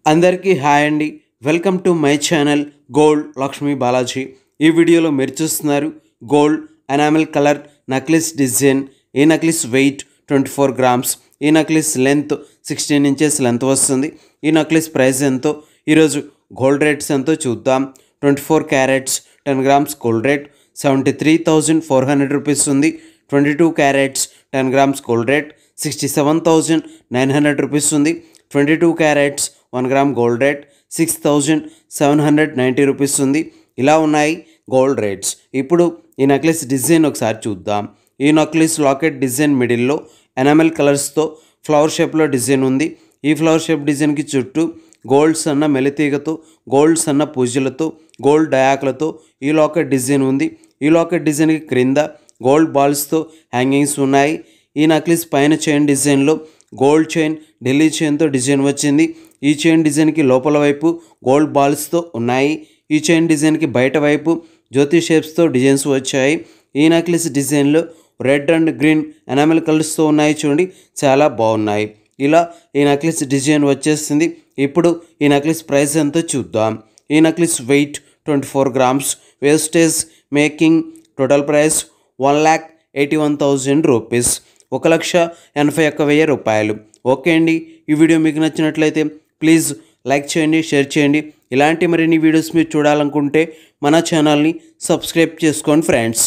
అందరికీ హాయ్ అండి. Welcome to my channel gold Lakshmi Balaji. ఈ వీడియోలో మీరు చూస్తున్నారు gold enamel colour necklace design. ఈ నక్లిస్ వెయిట్ 24 గ్రామ్స్. ఈ నక్లిస్ లెంత్ 16 ఇంచెస్ లెంత్ వస్తుంది. ఈ నక్లిస్ ప్రైస్ ఎంతో, ఈరోజు గోల్డ్ రేట్స్ ఎంతో చూద్దాం. 24 carats 10 grams gold rate 73,400 rupees ఉంది. 22 carats 10 grams gold rate 67,900 rupees ఉంది. 22 carats 1 gram gold rate 6,790 rupees ఉంది. ఇలా ఉన్నాయి గోల్డ్ రేట్స్. ఇప్పుడు ఈ నెక్లెస్ డిజైన్ ఒకసారి చూద్దాం. ఈ నెక్లెస్ లాకెట్ డిజైన్ మిడిల్లో ఎనామెల్ కలర్స్తో ఫ్లవర్ షేప్లో డిజైన్ ఉంది. ఈ ఫ్లవర్ షేప్ డిజైన్కి చుట్టూ గోల్డ్ సన్న మెలితీగతో, గోల్డ్ సన్న పూజలతో, గోల్డ్ డయాక్లతో ఈ లాకెట్ డిజైన్ ఉంది. ఈ లాకెట్ డిజైన్కి క్రింద గోల్డ్ బాల్స్తో హ్యాంగింగ్స్ ఉన్నాయి. ఈ నెక్లెస్ పైన చైన్ డిజైన్లో గోల్డ్ చైన్ ఢిల్లీ చైన్తో డిజైన్ వచ్చింది. ఈ చైన్ డిజైన్కి లోపల వైపు గోల్డ్ బాల్స్తో ఉన్నాయి. ఈ చైన్ డిజైన్కి బయట వైపు జ్యోతి షేప్స్తో డిజైన్స్ వచ్చాయి. ఈ నెక్లెస్ డిజైన్లో రెడ్ అండ్ గ్రీన్ ఎనామెల్ కలర్స్తో ఉన్నాయి. చూడండి, చాలా బాగున్నాయి. ఇలా ఈ నెక్లెస్ డిజైన్ వచ్చేసింది. ఇప్పుడు ఈ నెక్లెస్ ప్రైస్ ఎంతో చూద్దాం. ఈ necklace wait 24 grams. Wastage making total price 1,81,000 rupees. 1,81,000 రూపాయలు. ఓకే అండి, ఈ వీడియో మీకు నచ్చినట్లయితే ప్లీజ్ లైక్ చేయండి, షేర్ చేయండి. ఇలాంటి మరిన్ని వీడియోస్ మీరు చూడాలనుకుంటే మన ఛానల్ని సబ్స్క్రైబ్ చేసుకోండి ఫ్రెండ్స్.